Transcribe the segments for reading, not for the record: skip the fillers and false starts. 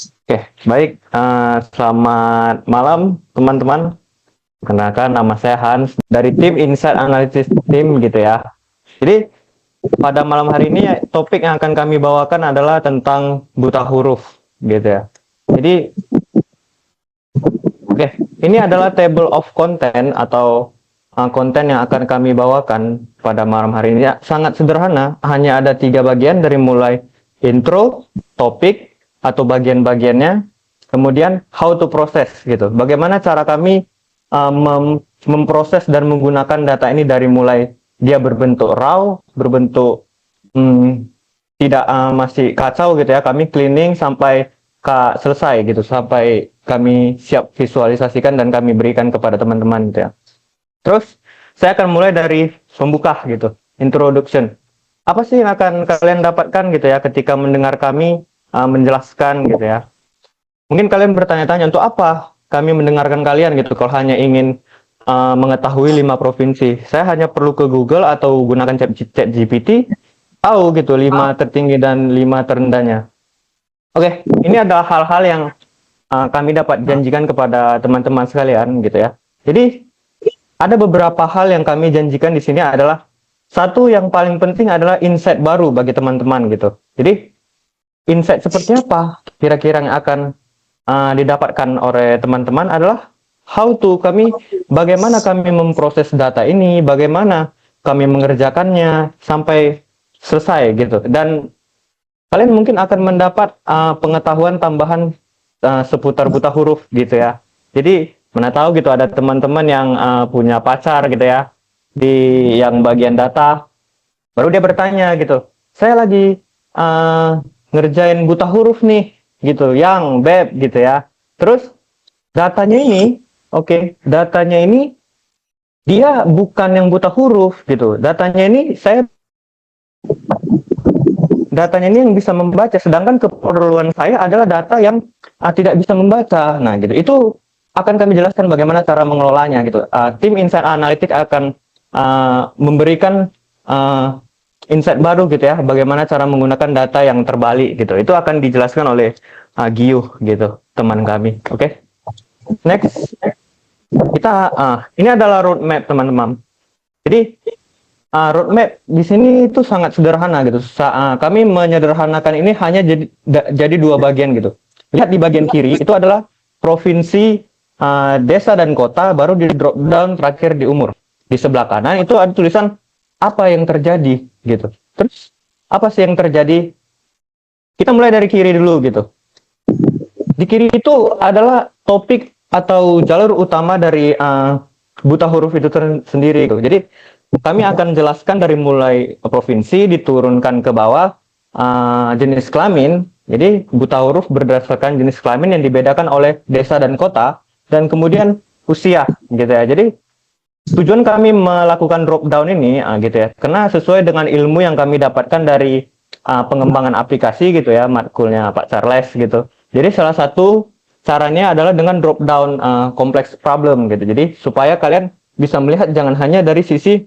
Oke, baik. Selamat malam, teman-teman. Perkenalkan, nama saya Hans dari tim Insight Analysis Team gitu ya. Jadi, pada malam hari ini topik yang akan kami bawakan adalah tentang buta huruf gitu ya. Jadi, oke, ini adalah table of content atau konten yang akan kami bawakan pada malam hari ini. Ya, sangat sederhana, hanya ada 3 bagian dari mulai intro, topik, atau bagian-bagiannya, kemudian how to process gitu. Bagaimana cara kami memproses dan menggunakan data ini dari mulai dia berbentuk raw, berbentuk tidak masih kacau gitu ya, kami cleaning sampai selesai gitu, sampai kami siap visualisasikan dan kami berikan kepada teman-teman gitu ya. Terus saya akan mulai dari pembuka gitu, introduction. Apa sih yang akan kalian dapatkan gitu ya ketika mendengar kami menjelaskan gitu ya. Mungkin kalian bertanya-tanya untuk apa kami mendengarkan kalian gitu kalau hanya ingin mengetahui 5 provinsi. Saya hanya perlu ke Google atau gunakan chat GPT, tahu gitu 5 tertinggi dan 5 terendahnya. Oke, ini adalah hal-hal yang kami dapat janjikan kepada teman-teman sekalian gitu ya. Jadi ada beberapa hal yang kami janjikan di sini adalah satu yang paling penting adalah insight baru bagi teman-teman gitu. Jadi insight seperti apa kira-kira yang akan didapatkan oleh teman-teman adalah bagaimana kami memproses data ini, bagaimana kami mengerjakannya sampai selesai gitu. Dan kalian mungkin akan mendapat pengetahuan tambahan seputar buta huruf gitu ya. Jadi mana tahu gitu ada teman-teman yang punya pacar gitu ya di yang bagian data, baru dia bertanya gitu, saya lagi ngerjain buta huruf nih gitu, yang beb gitu ya. Terus datanya ini, datanya ini dia bukan yang buta huruf gitu. Datanya ini yang bisa membaca, sedangkan keperluan saya adalah data yang tidak bisa membaca. Nah, gitu. Itu akan kami jelaskan bagaimana cara mengelolanya gitu. Tim Insight Analytics akan memberikan insight baru gitu ya, bagaimana cara menggunakan data yang terbalik gitu. Itu akan dijelaskan oleh Giuh gitu, teman kami. Oke. Next, ini adalah roadmap teman-teman. Jadi roadmap di sini itu sangat sederhana gitu. Kami menyederhanakan ini hanya jadi 2 bagian gitu. Lihat di bagian kiri itu adalah provinsi, desa dan kota, baru di drop down terakhir di umur. Di sebelah kanan itu ada tulisan apa yang terjadi gitu. Terus apa sih yang terjadi? Kita mulai dari kiri dulu gitu. Di kiri itu adalah topik atau jalur utama dari buta huruf itu sendiri gitu. Jadi kami akan jelaskan dari mulai provinsi diturunkan ke bawah, jenis kelamin. Jadi buta huruf berdasarkan jenis kelamin yang dibedakan oleh desa dan kota, dan kemudian usia gitu ya. Jadi tujuan kami melakukan drop down ini gitu ya, karena sesuai dengan ilmu yang kami dapatkan dari pengembangan aplikasi gitu ya, matkulnya Pak Charles gitu. Jadi salah satu caranya adalah dengan drop down complex problem gitu. Jadi supaya kalian bisa melihat jangan hanya dari sisi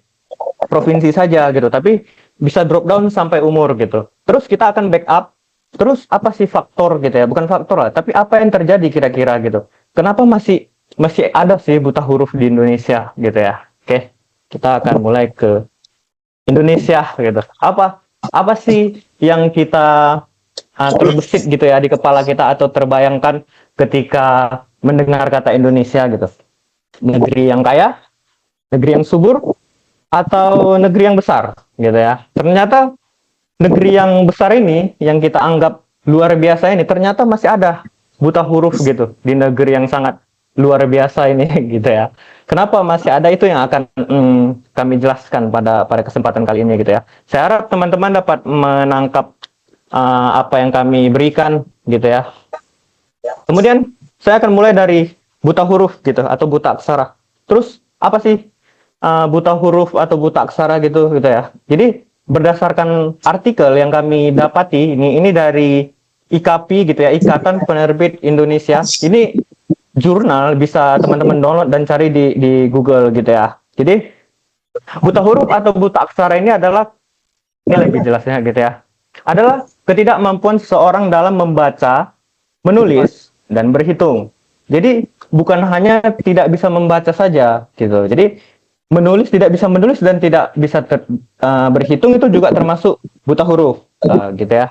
provinsi saja gitu, tapi bisa drop down sampai umur gitu. Terus kita akan backup, terus apa sih faktor gitu ya, bukan faktor lah, tapi apa yang terjadi kira-kira gitu. Kenapa masih ada sih buta huruf di Indonesia gitu ya. Oke, kita akan mulai ke Indonesia gitu. Apa sih yang kita terbesit gitu ya di kepala kita atau terbayangkan ketika mendengar kata Indonesia gitu. Negeri yang kaya, negeri yang subur, atau negeri yang besar gitu ya. Ternyata negeri yang besar ini yang kita anggap luar biasa ini ternyata masih ada buta huruf gitu di negeri yang sangat luar biasa ini gitu ya. Kenapa masih ada, itu yang akan kami jelaskan pada kesempatan kali ini gitu ya. Saya harap teman-teman dapat menangkap apa yang kami berikan gitu ya. Kemudian saya akan mulai dari buta huruf gitu atau buta aksara. Terus apa sih buta huruf atau buta aksara gitu ya. Jadi berdasarkan artikel yang kami dapati ini dari IKP gitu ya, Ikatan Penerbit Indonesia. Ini jurnal, bisa teman-teman download dan cari di Google gitu ya. Jadi buta huruf atau buta aksara ini adalah, ini lebih jelasnya gitu ya, adalah ketidakmampuan seseorang dalam membaca menulis dan berhitung. Jadi bukan hanya tidak bisa membaca saja gitu. Jadi tidak bisa menulis dan tidak bisa berhitung itu juga termasuk buta huruf gitu ya.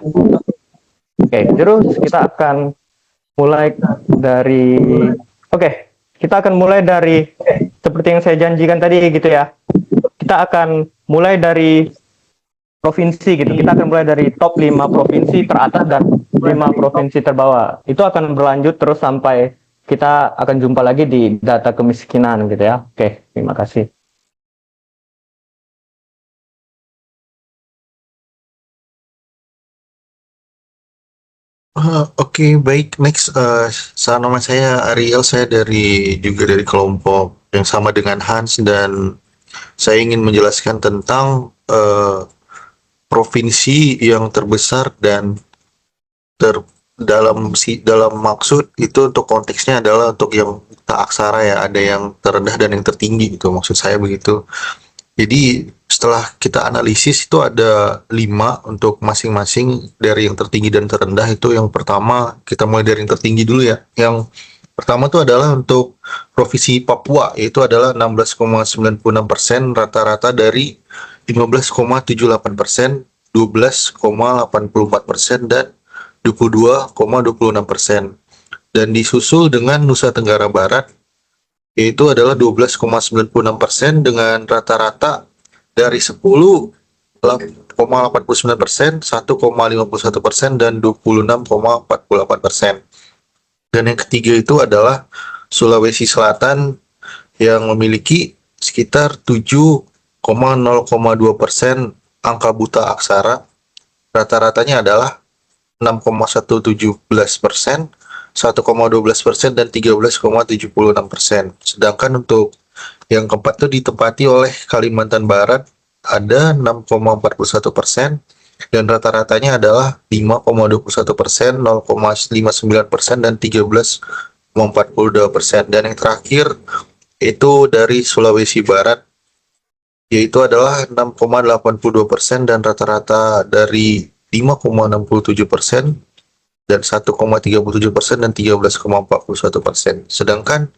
Oke, terus kita akan mulai dari kita akan mulai dari seperti yang saya janjikan tadi gitu ya. Kita akan mulai dari provinsi gitu. Kita akan mulai dari top 5 provinsi teratas dan 5 provinsi terbawah. Itu akan berlanjut terus sampai kita akan jumpa lagi di data kemiskinan gitu ya. Oke, terima kasih. Oke, baik. Next, nama saya Ariel. Saya juga dari kelompok yang sama dengan Hans, dan saya ingin menjelaskan tentang provinsi yang terbesar dan dalam maksud itu, untuk konteksnya adalah untuk yang tak aksara ya, ada yang terendah dan yang tertinggi gitu, maksud saya begitu. Jadi setelah kita analisis itu ada 5 untuk masing-masing, dari yang tertinggi dan terendah. Itu yang pertama, kita mulai dari yang tertinggi dulu ya. Yang pertama itu adalah untuk Provinsi Papua, yaitu adalah 16,96%, rata-rata dari 15,78%, 12,84%, dan 22,26%. Dan disusul dengan Nusa Tenggara Barat, yaitu adalah 12,96% dengan rata-rata dari 10,89%, 1,51%, dan 26,48%. Dan yang ketiga itu adalah Sulawesi Selatan yang memiliki sekitar 7,0,2% angka buta aksara. Rata-ratanya adalah 6,117%, 1,12%, dan 13,76%. Sedangkan untuk yang keempat itu ditempati oleh Kalimantan Barat, ada 6,41%, dan rata-ratanya adalah 5,21%, 0,59%, dan 13,42%. Dan yang terakhir itu dari Sulawesi Barat, yaitu adalah 6,82%, dan rata-rata dari 5,67%, dan 1,37%, dan 13,41%. Sedangkan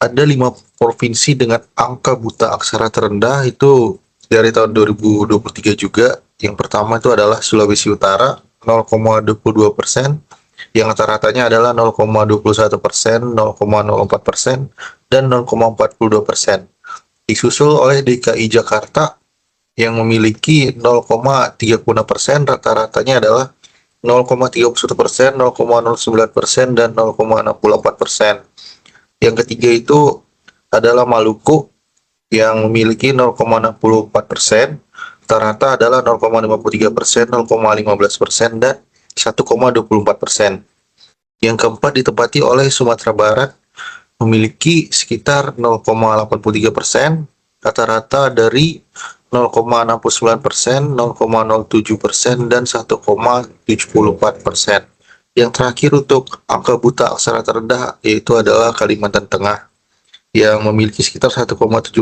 ada 5 provinsi dengan angka buta aksara terendah itu dari tahun 2023 juga. Yang pertama itu adalah Sulawesi Utara, 0,22%, yang rata-ratanya adalah 0,21%, 0,04%, dan 0,42%. Disusul oleh DKI Jakarta yang memiliki 0,36%, rata-ratanya adalah 0,31%, 0,09%, dan 0,68%. Yang ketiga itu adalah Maluku yang memiliki 0,64%, rata-rata adalah 0,53%, 0,15%, dan 1,24%. Yang keempat ditempati oleh Sumatera Barat, memiliki sekitar 0,83%, rata-rata dari 0,69%, 0,07%, dan 1,74%. Yang terakhir untuk angka buta aksara terendah yaitu adalah Kalimantan Tengah yang memiliki sekitar 1,17%,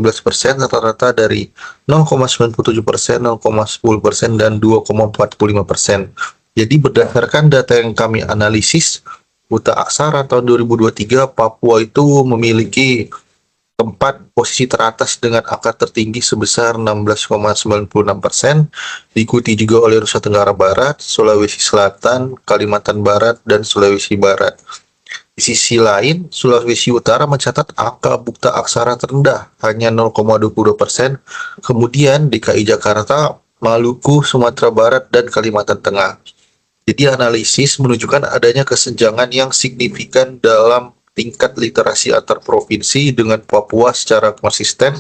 rata-rata dari 0,97%, 0,10%, dan 2,45%. Jadi berdasarkan data yang kami analisis, buta aksara tahun 2023, Papua itu memiliki tempat posisi teratas dengan angka tertinggi sebesar 16,96%, diikuti juga oleh Nusa Tenggara Barat, Sulawesi Selatan, Kalimantan Barat, dan Sulawesi Barat. Di sisi lain, Sulawesi Utara mencatat angka buta aksara terendah, hanya 0,22%, kemudian DKI Jakarta, Maluku, Sumatera Barat, dan Kalimantan Tengah. Jadi analisis menunjukkan adanya kesenjangan yang signifikan dalam tingkat literasi antar provinsi, dengan Papua secara konsisten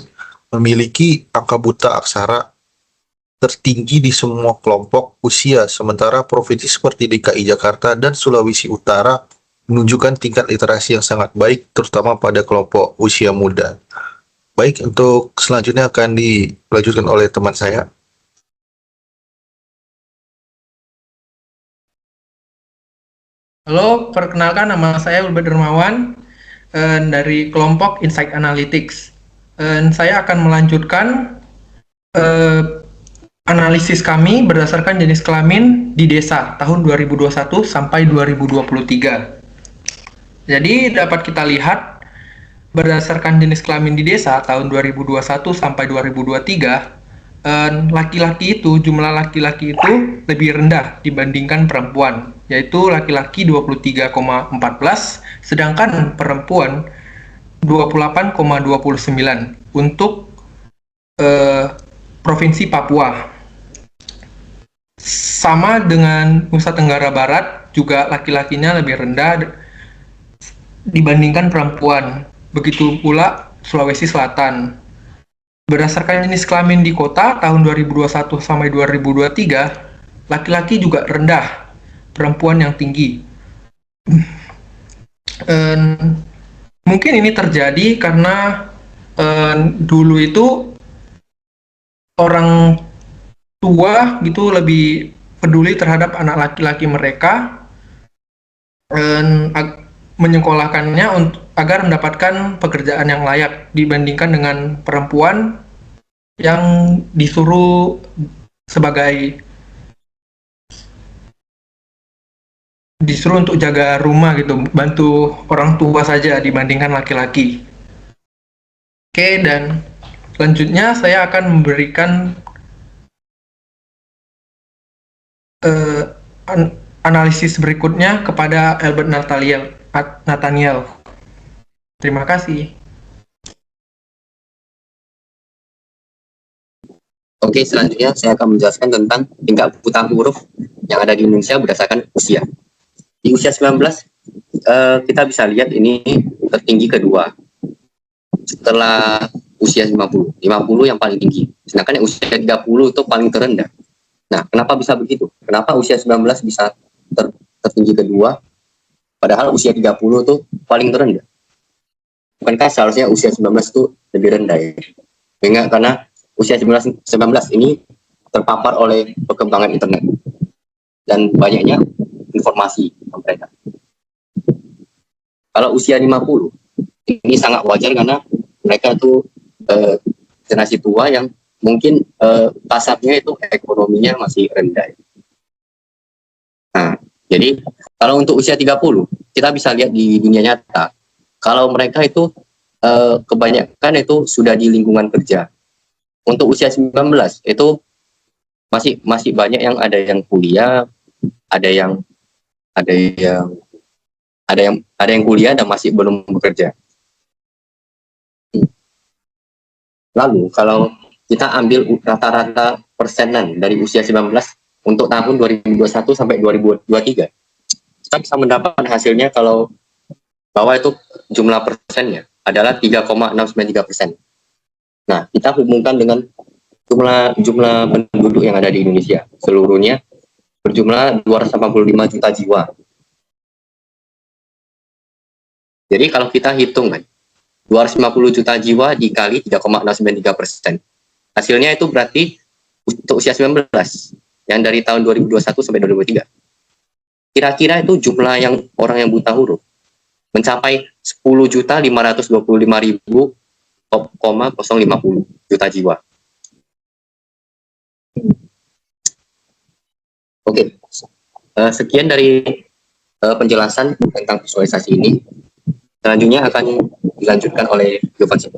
memiliki angka buta aksara tertinggi di semua kelompok usia, sementara provinsi seperti DKI Jakarta dan Sulawesi Utara menunjukkan tingkat literasi yang sangat baik, terutama pada kelompok usia muda. Baik, untuk selanjutnya akan dilanjutkan oleh teman saya. Halo, perkenalkan nama saya Ulbert Dermawan dari kelompok Insight Analytics. Saya akan melanjutkan analisis kami berdasarkan jenis kelamin di desa tahun 2021 sampai 2023. Jadi dapat kita lihat berdasarkan jenis kelamin di desa tahun 2021 sampai 2023, laki-laki itu, jumlah laki-laki itu lebih rendah dibandingkan perempuan, yaitu laki-laki 23,14, sedangkan perempuan 28,29 untuk Provinsi Papua. Sama dengan Nusa Tenggara Barat, juga laki-lakinya lebih rendah dibandingkan perempuan. Begitu pula Sulawesi Selatan. Berdasarkan jenis kelamin di kota tahun 2021 sampai 2023, laki-laki juga rendah, perempuan yang tinggi. Mungkin ini terjadi karena dulu itu orang tua gitu lebih peduli terhadap anak laki-laki mereka, menyekolahkannya agar mendapatkan pekerjaan yang layak dibandingkan dengan perempuan yang disuruh untuk jaga rumah gitu, bantu orang tua saja dibandingkan laki-laki. Oke, dan selanjutnya saya akan memberikan analisis berikutnya kepada Albert Nathaniel. Terima kasih. Oke, selanjutnya saya akan menjelaskan tentang tingkat buta huruf yang ada di Indonesia berdasarkan usia. Di usia 19, kita bisa lihat ini tertinggi kedua setelah usia 50 yang paling tinggi, sedangkan yang usia 30 itu paling terendah. Nah, kenapa bisa begitu? Kenapa usia 19 bisa tertinggi kedua, padahal usia 30 itu paling terendah? Bukankah seharusnya usia 19 itu lebih rendah ya? Karena usia 19 ini terpapar oleh perkembangan internet dan banyaknya informasi tentang mereka. Kalau usia 50, ini sangat wajar karena mereka itu generasi tua yang mungkin pasarnya itu ekonominya masih rendah. Nah, jadi kalau untuk usia 30, kita bisa lihat di dunia nyata, kalau mereka itu kebanyakan itu sudah di lingkungan kerja. Untuk usia 19 itu masih banyak yang ada yang kuliah, ada yang kuliah dan masih belum bekerja. Lalu kalau kita ambil rata-rata persenan dari usia 19 untuk tahun 2021 sampai 2023, kita bisa mendapatkan hasilnya kalau bahwa itu jumlah persennya adalah 3,693%. Nah, kita hubungkan dengan jumlah penduduk yang ada di Indonesia. Seluruhnya berjumlah 285 juta jiwa. Jadi kalau kita hitung kan, 250 juta jiwa dikali 3,693%. Hasilnya itu berarti untuk usia 19 yang dari tahun 2021 sampai 2023. Kira-kira itu jumlah yang orang yang buta huruf mencapai 10.525.050 juta jiwa. Oke, sekian dari penjelasan tentang visualisasi ini. Selanjutnya akan dilanjutkan oleh Giovansen.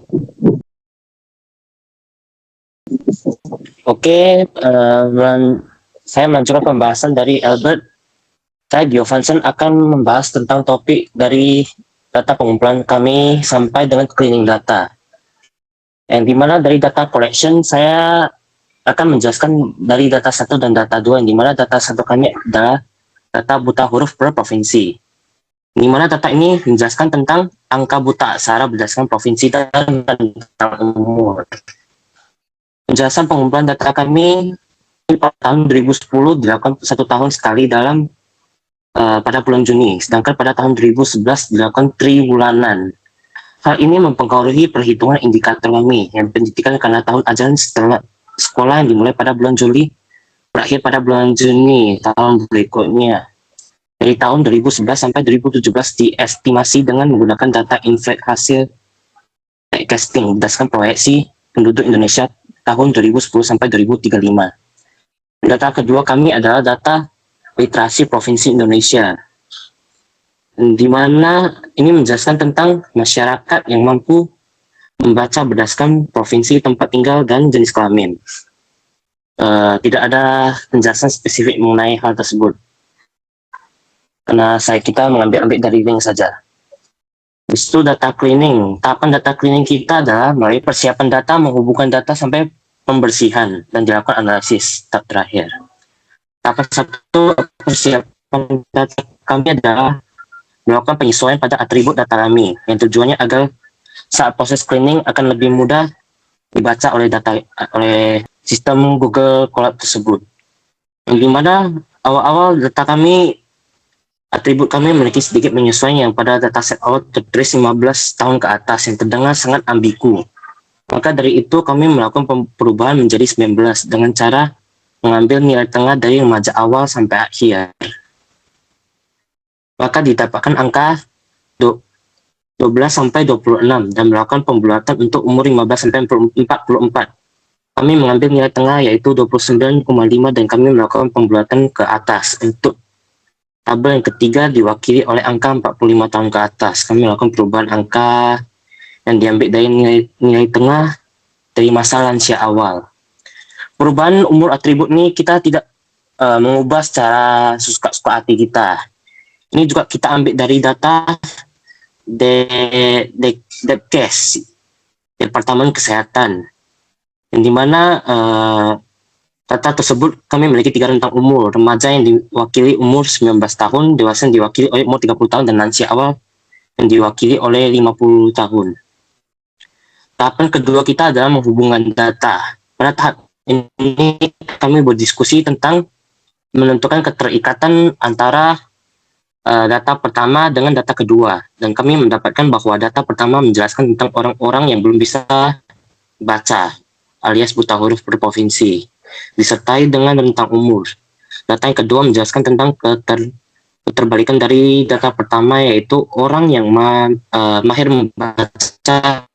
Oke, saya melanjutkan pembahasan dari Albert. Saya Giovansen akan membahas tentang topik dari data pengumpulan kami sampai dengan cleaning data. Yang dimana dari data collection saya akan menjelaskan dari data 1 dan data 2, yang dimana data 1 kami adalah data buta huruf per provinsi. Di mana data ini menjelaskan tentang angka buta aksara berdasarkan provinsi dan tentang umur. Penjelasan pengumpulan data kami pada tahun 2010 dilakukan 1 tahun sekali pada bulan Juni, sedangkan pada tahun 2011 dilakukan triwulanan. Hal ini mempengaruhi perhitungan indikator kami yang pendidikan karena tahun ajaran setelah sekolah yang dimulai pada bulan Juli berakhir pada bulan Juni tahun berikutnya. Dari tahun 2011 sampai 2017 diestimasi dengan menggunakan data inflate hasil casting berdasarkan proyeksi penduduk Indonesia tahun 2010 sampai 2035. Data kedua kami adalah data literasi Provinsi Indonesia, di mana ini menjelaskan tentang masyarakat yang mampu membaca berdasarkan provinsi tempat tinggal dan jenis kelamin. Tidak ada penjelasan spesifik mengenai hal tersebut, karena kita mengambil dari link saja. Habis itu data cleaning. Tahapan data cleaning kita adalah melalui persiapan data, menghubungkan data sampai pembersihan dan dilakukan analisis tahap terakhir. Tahap satu persiapan data kami adalah melakukan penyesuaian pada atribut data kami, yang tujuannya agar saat proses cleaning akan lebih mudah dibaca oleh sistem Google Colab tersebut. Yang dimana awal-awal data kami, atribut kami memiliki sedikit penyesuaian yang pada dataset awal tertulis 15 tahun ke atas yang terdengar sangat ambigu. Maka dari itu kami melakukan perubahan menjadi 19 dengan cara mengambil nilai tengah dari remaja awal sampai akhir. Maka didapatkan angka 12 sampai 26 dan melakukan pembulatan untuk umur 15 sampai 44. Kami mengambil nilai tengah yaitu 29,5 dan kami melakukan pembulatan ke atas. Untuk tabel yang ketiga diwakili oleh angka 45 tahun ke atas. Kami melakukan perubahan angka yang diambil dari nilai tengah dari masa lansia awal. Perubahan umur atribut ini kita tidak mengubah secara suka-suka hati kita. Ini juga kita ambil dari data Depkes, Departemen Kesehatan, yang dimana data tersebut kami memiliki 3 rentang umur: remaja yang diwakili umur 19 tahun, dewasa yang diwakili oleh umur 30 tahun, dan lansia awal yang diwakili oleh 50 tahun. Tahapan kedua kita adalah menghubungkan data. Pada tahap ini kami berdiskusi tentang menentukan keterikatan antara data pertama dengan data kedua, dan kami mendapatkan bahwa data pertama menjelaskan tentang orang-orang yang belum bisa baca alias buta huruf per provinsi, disertai dengan rentang umur. Data yang kedua menjelaskan tentang keterbalikan dari data pertama, yaitu orang yang mahir membaca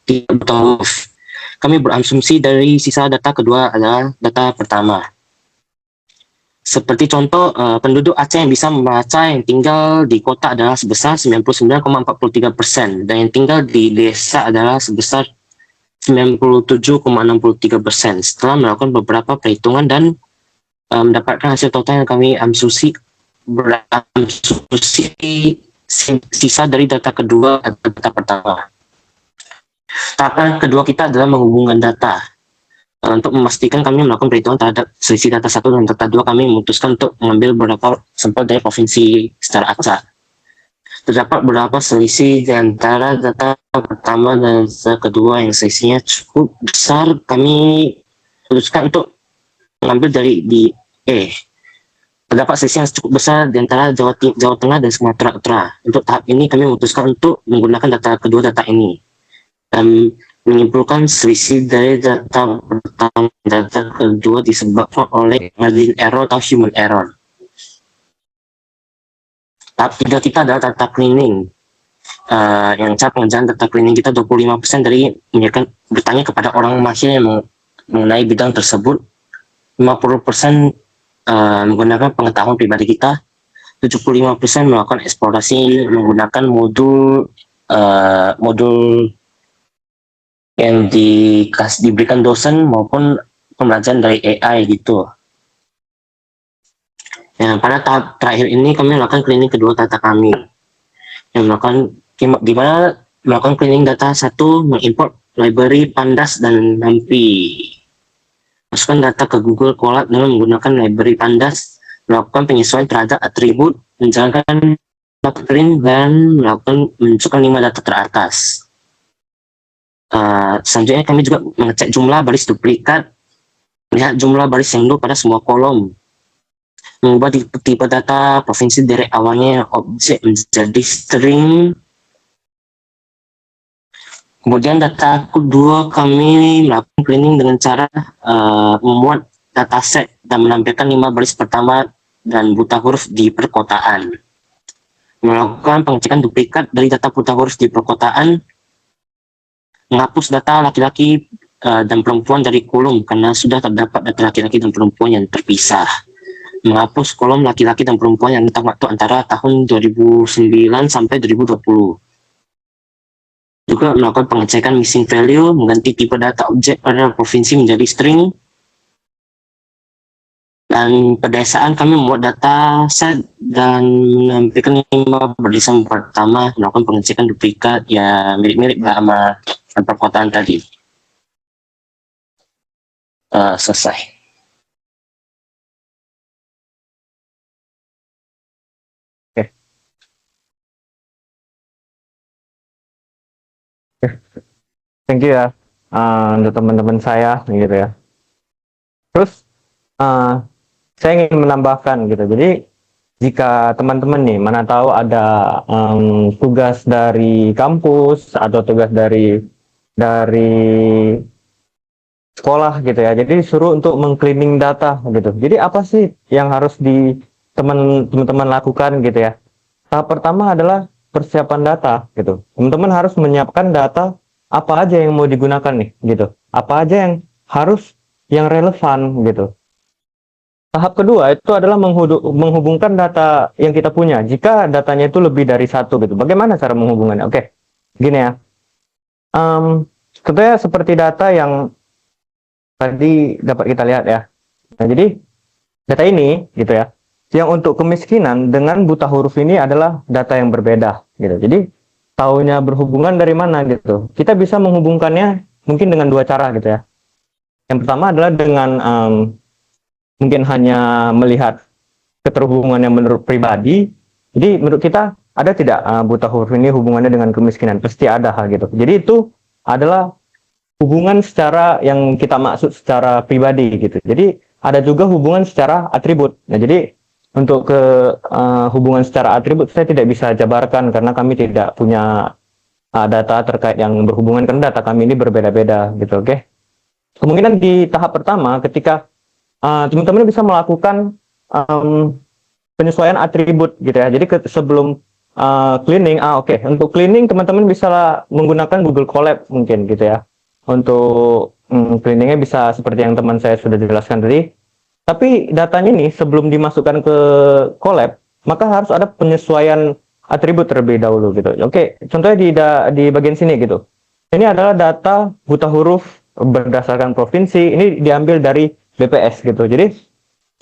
tidak buta huruf. Kami berasumsi dari sisa data kedua adalah data pertama. Seperti contoh, penduduk Aceh yang bisa membaca yang tinggal di kota adalah sebesar 99,43%, dan yang tinggal di desa adalah sebesar 97,63%. Setelah melakukan beberapa perhitungan dan mendapatkan hasil total yang kami berasumsi sisa dari data kedua atau data pertama. Tahapan kedua kita adalah menghubungkan data. Untuk memastikan kami melakukan perhitungan terhadap selisih data 1 dan data 2, kami memutuskan untuk mengambil beberapa sampel dari provinsi secara acak. Terdapat beberapa selisih di antara data pertama dan data kedua yang selisihnya cukup besar. Kami putuskan untuk mengambil dari di E. Terdapat selisih yang cukup besar di antara Jawa Tengah dan Sumatera Utara. Untuk tahap ini kami memutuskan untuk menggunakan data kedua data ini dan menyimpulkan selisih dari data pertama dan data kedua disebabkan oleh margin error atau human error. Tahap 3 kita adalah data cleaning. Yang cara pengerjaan data cleaning kita 25% dari bertanya kepada orang mahir yang mengenai bidang tersebut, 50% menggunakan pengetahuan pribadi kita, 75% melakukan eksplorasi menggunakan modul yang diberikan dosen maupun pembelajaran dari AI gitu. Yang pada tahap terakhir ini kami melakukan cleaning kedua data kami. Yang melakukan cleaning data 1, mengimport library Pandas dan NumPy. Masukkan data ke Google Colab dengan menggunakan library Pandas, melakukan penyesuaian terhadap atribut, menjalankan data clean, dan menunjukkan 5 data teratas. Selanjutnya kami juga mengecek jumlah baris duplikat, melihat jumlah baris yang duduk pada semua kolom, mengubah tipe data provinsi dari awalnya objek menjadi string. Kemudian data kedua kami melakukan cleaning dengan cara memuat dataset dan menampilkan 5 baris pertama dan buta huruf di perkotaan, melakukan pengecekan duplikat dari data buta huruf di perkotaan, menghapus data laki-laki dan perempuan dari kolom karena sudah terdapat data laki-laki dan perempuan yang terpisah. Menghapus kolom laki-laki dan perempuan yang rentang waktu antara tahun 2009 sampai 2020. Juga melakukan pengecekan missing value, mengganti tipe data objek pada provinsi menjadi string. Dan pedesaan kami membuat data set dan menampilkan 5 berdasarkan pertama, melakukan pengecekan duplikat ya mirip-mirip sama perkotaan tadi. Selesai. Thank you ya untuk teman-teman saya gitu ya. Terus saya ingin menambahkan gitu. Jadi jika teman-teman nih mana tahu ada tugas dari kampus atau tugas dari sekolah gitu ya. Jadi disuruh untuk mengcleaning data gitu. Jadi apa sih yang harus teman-teman lakukan gitu ya? Tahap pertama adalah persiapan data gitu. Teman-teman harus menyiapkan data apa aja yang mau digunakan nih gitu. Apa aja yang harus yang relevan gitu. Tahap kedua itu adalah menghubungkan data yang kita punya. Jika datanya itu lebih dari satu gitu. Bagaimana cara menghubungkannya? Oke, gini ya. Contohnya seperti data yang tadi dapat kita lihat ya. Nah, jadi data ini gitu ya. Yang untuk kemiskinan dengan buta huruf ini adalah data yang berbeda gitu. Jadi taunya berhubungan dari mana gitu. Kita bisa menghubungkannya mungkin dengan 2 cara gitu ya. Yang pertama adalah dengan mungkin hanya melihat keterhubungannya menurut pribadi. Jadi menurut kita ada tidak buta huruf ini hubungannya dengan kemiskinan? Pasti ada hal gitu. Jadi itu adalah hubungan secara yang kita maksud secara pribadi gitu. Jadi ada juga hubungan secara atribut. Nah, jadi untuk hubungan secara atribut saya tidak bisa jabarkan karena kami tidak punya data terkait yang berhubungan karena data kami ini berbeda-beda gitu, oke? Kemungkinan di tahap pertama ketika teman-teman bisa melakukan penyesuaian atribut gitu ya. Jadi sebelum cleaning, oke. Untuk cleaning teman-teman bisa menggunakan Google Colab mungkin gitu ya. Untuk cleaningnya bisa seperti yang teman saya sudah jelaskan tadi. Tapi datanya ini sebelum dimasukkan ke Colab, maka harus ada penyesuaian atribut terlebih dahulu gitu. Oke, contohnya di bagian sini gitu. Ini adalah data buta huruf berdasarkan provinsi. Ini diambil dari BPS gitu. Jadi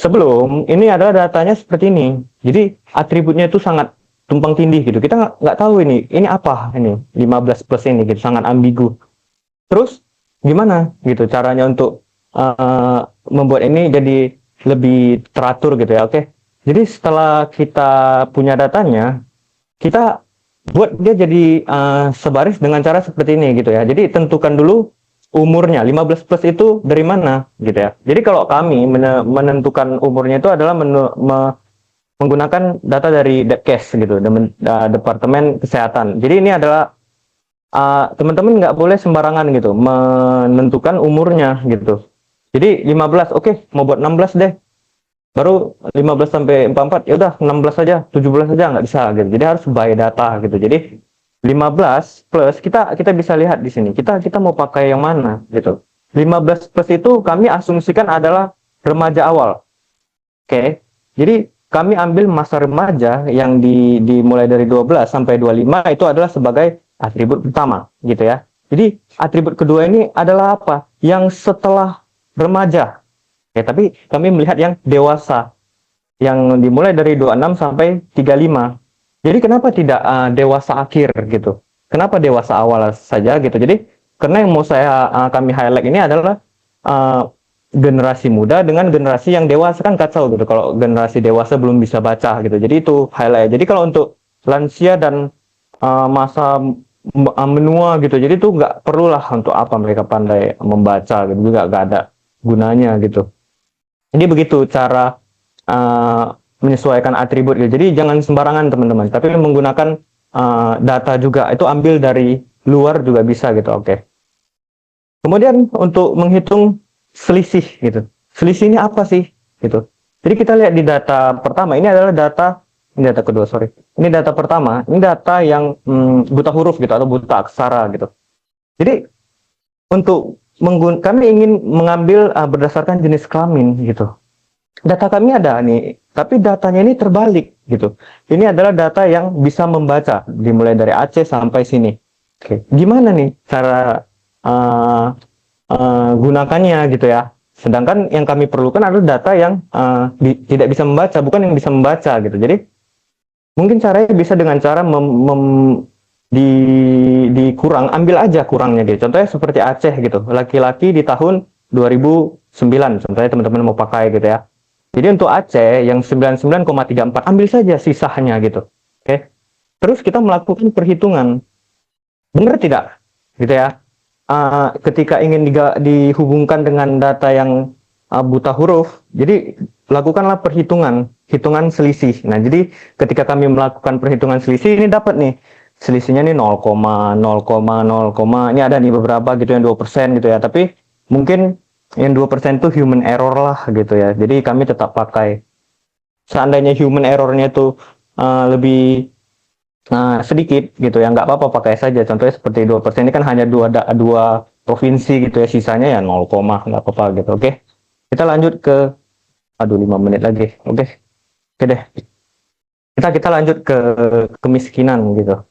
sebelum ini adalah datanya seperti ini. Jadi atributnya itu sangat tumpang tindih gitu. Kita nggak tahu ini apa ini 15 plus ini gitu, sangat ambigu. Terus gimana gitu caranya untuk membuat ini jadi lebih teratur gitu ya, oke? Jadi setelah kita punya datanya, kita buat dia jadi sebaris dengan cara seperti ini gitu ya. Jadi tentukan dulu umurnya, 15 plus itu dari mana gitu ya. Jadi kalau kami menentukan umurnya itu adalah menggunakan data dari Depkes gitu, Departemen Kesehatan. Jadi ini adalah teman-teman nggak boleh sembarangan gitu menentukan umurnya gitu. Jadi 15, oke, mau buat 16 deh. Baru 15 sampai 44, ya udah 16 saja, 17 saja nggak bisa gitu. Jadi harus by data gitu. Jadi 15 plus kita bisa lihat di sini. Kita mau pakai yang mana gitu. 15 plus itu kami asumsikan adalah remaja awal. Oke. Jadi kami ambil masa remaja yang dimulai dari 12 sampai 25 itu adalah sebagai atribut pertama gitu ya. Jadi atribut kedua ini adalah apa? Yang setelah remaja. Ya, tapi kami melihat yang dewasa. Yang dimulai dari 26 sampai 35. Jadi kenapa tidak dewasa akhir gitu? Kenapa dewasa awal saja gitu? Jadi karena yang mau kami highlight ini adalah generasi muda dengan generasi yang dewasa kan kacau gitu. Kalau generasi dewasa belum bisa baca gitu. Jadi itu highlight. Jadi kalau untuk lansia dan masa menua gitu. Jadi itu nggak perlulah untuk apa mereka pandai membaca gitu. Juga nggak ada gunanya gitu. Jadi begitu cara menyesuaikan atribut gitu. Jadi jangan sembarangan teman-teman. Tapi menggunakan data juga. Itu ambil dari luar juga bisa gitu. Oke. Kemudian untuk menghitung selisih gitu. Selisih ini apa sih gitu. Jadi kita lihat di data pertama ini adalah data kedua, sorry. Ini data pertama, ini data yang buta huruf gitu atau buta aksara gitu. Jadi untuk kami ingin mengambil berdasarkan jenis kelamin gitu. Data kami ada nih, tapi datanya ini terbalik gitu. Ini adalah data yang bisa membaca dimulai dari Aceh sampai sini. Oke, gimana nih cara gunakannya gitu ya? Sedangkan yang kami perlukan adalah data yang tidak bisa membaca, bukan yang bisa membaca gitu. Jadi mungkin caranya bisa dengan cara dikurang, ambil aja kurangnya gitu. Contohnya seperti Aceh gitu, laki-laki di tahun 2009, contohnya teman-teman mau pakai gitu ya. Jadi untuk Aceh yang 99,34 ambil saja sisanya gitu. Oke. Terus kita melakukan perhitungan. Benar tidak? Gitu ya. Ketika ingin dihubungkan dengan data yang buta huruf, jadi lakukanlah perhitungan, hitungan selisih. Nah, jadi ketika kami melakukan perhitungan selisih ini dapat nih selisihnya nih 0,0,0, ini ada nih beberapa gitu yang 2% gitu ya. Tapi mungkin yang 2% itu human error lah gitu ya. Jadi kami tetap pakai. Seandainya human errornya itu lebih sedikit gitu ya, nggak apa-apa pakai saja. Contohnya seperti 2% ini kan hanya dua provinsi gitu ya, sisanya ya 0, nggak apa-apa gitu. Oke. Kita lanjut ke 5 menit lagi. Oke. Oke deh. Kita lanjut ke kemiskinan gitu.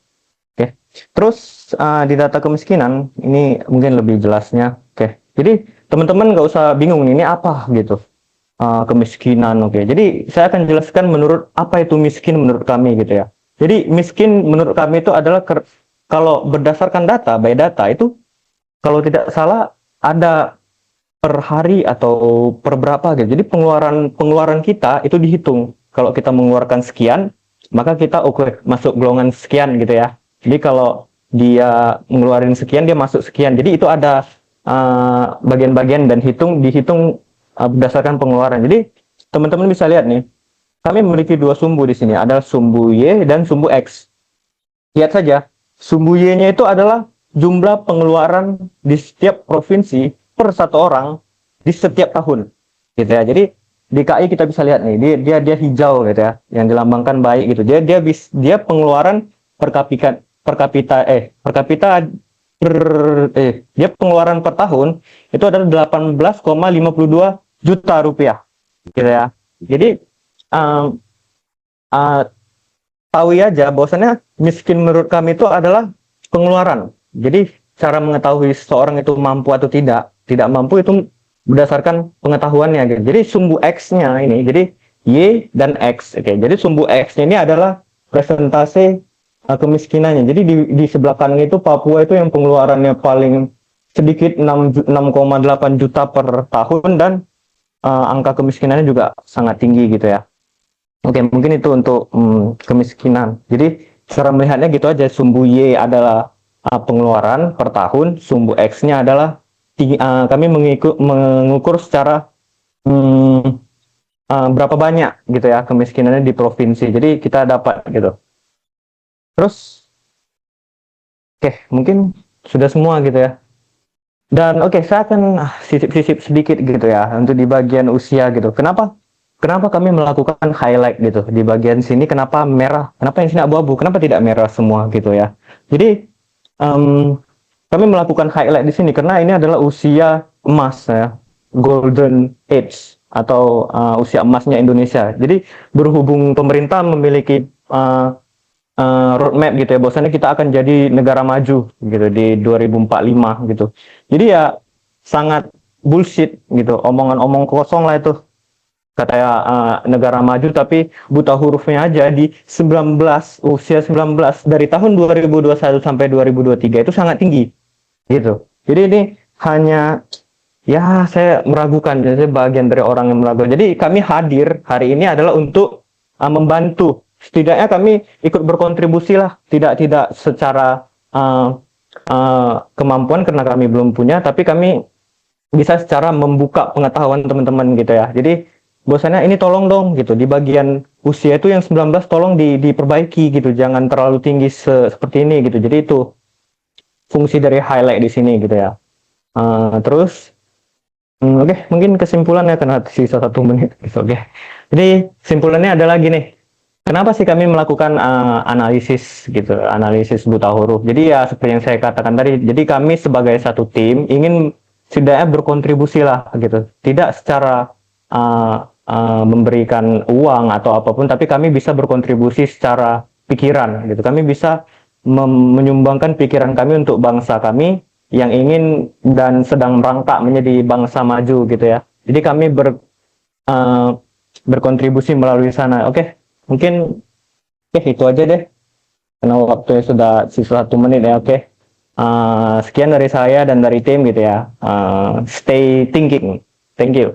Oke. Terus di data kemiskinan ini mungkin lebih jelasnya. Oke. Jadi teman-teman nggak usah bingung ini apa gitu. Kemiskinan. Oke. Jadi saya akan jelaskan menurut apa itu miskin menurut kami gitu ya. Jadi miskin menurut kami itu adalah kalau berdasarkan data, by data itu kalau tidak salah ada per hari atau per berapa gitu. Jadi pengeluaran kita itu dihitung. Kalau kita mengeluarkan sekian, maka kita masuk golongan sekian gitu ya. Jadi kalau dia ngeluarin sekian, dia masuk sekian. Jadi itu ada bagian-bagian dan dihitung berdasarkan pengeluaran. Jadi teman-teman bisa lihat nih. Kami memiliki dua sumbu di sini, ada sumbu Y dan sumbu X. Lihat saja, sumbu Y-nya itu adalah jumlah pengeluaran di setiap provinsi per satu orang di setiap tahun, gitu ya. Jadi di KI kita bisa lihat nih, dia hijau gitu ya, yang dilambangkan baik gitu. Dia pengeluaran dia pengeluaran per tahun itu adalah 18,52 juta rupiah, gitu ya. Jadi tahu aja bahwasannya miskin menurut kami itu adalah pengeluaran. Jadi cara mengetahui seseorang itu mampu atau tidak mampu itu berdasarkan pengetahuannya gitu. Jadi sumbu X-nya ini, jadi Y dan X. Oke. Jadi sumbu X-nya ini adalah presentase kemiskinannya. Jadi di sebelah kanan itu Papua itu yang pengeluarannya paling sedikit 6,8 juta per tahun dan angka kemiskinannya juga sangat tinggi gitu ya. Oke, mungkin itu untuk kemiskinan. Jadi cara melihatnya gitu aja, sumbu Y adalah pengeluaran per tahun, sumbu X-nya adalah kami mengukur secara berapa banyak gitu ya kemiskinannya di provinsi. Jadi kita dapat gitu. Terus, oke, mungkin sudah semua gitu ya. Dan oke, saya akan sisip-sisip sedikit gitu ya untuk di bagian usia gitu. Kenapa kami melakukan highlight gitu di bagian sini? Kenapa merah? Kenapa yang sini abu-abu? Kenapa tidak merah semua gitu ya? Jadi kami melakukan highlight di sini karena ini adalah usia emas ya, golden age atau usia emasnya Indonesia. Jadi berhubung pemerintah memiliki roadmap gitu ya, bahwasannya kita akan jadi negara maju gitu di 2045 gitu. Jadi ya sangat bullshit gitu, omongan-omong kosong lah itu. Katanya negara maju tapi buta hurufnya aja di usia 19 dari tahun 2021 sampai 2023 itu sangat tinggi gitu. Jadi ini hanya ya saya meragukan, jadi bagian dari orang yang meragukan. Jadi kami hadir hari ini adalah untuk membantu, setidaknya kami ikut berkontribusi lah, tidak secara kemampuan karena kami belum punya, tapi kami bisa secara membuka pengetahuan teman-teman gitu ya. Jadi bahwasannya ini tolong dong gitu di bagian usia itu yang 19 tolong diperbaiki gitu, jangan terlalu tinggi seperti ini gitu. Jadi itu fungsi dari highlight di sini gitu ya. Terus oke, mungkin kesimpulannya karena sisa 1 menit gitu. Oke. Jadi kesimpulannya adalah gini. Kenapa sih kami melakukan analisis gitu, analisis buta huruf? Jadi ya seperti yang saya katakan tadi, jadi kami sebagai satu tim ingin setidaknya berkontribusi lah gitu. Tidak secara memberikan uang atau apapun, tapi kami bisa berkontribusi secara pikiran gitu. Kami bisa menyumbangkan pikiran kami untuk bangsa kami yang ingin dan sedang merangkak menjadi bangsa maju gitu ya. Jadi kami berkontribusi melalui sana. Oke, mungkin itu aja deh. Karena waktunya sudah sisa 1 menit ya. Oke. Sekian dari saya dan dari tim gitu ya. Stay thinking. Thank you.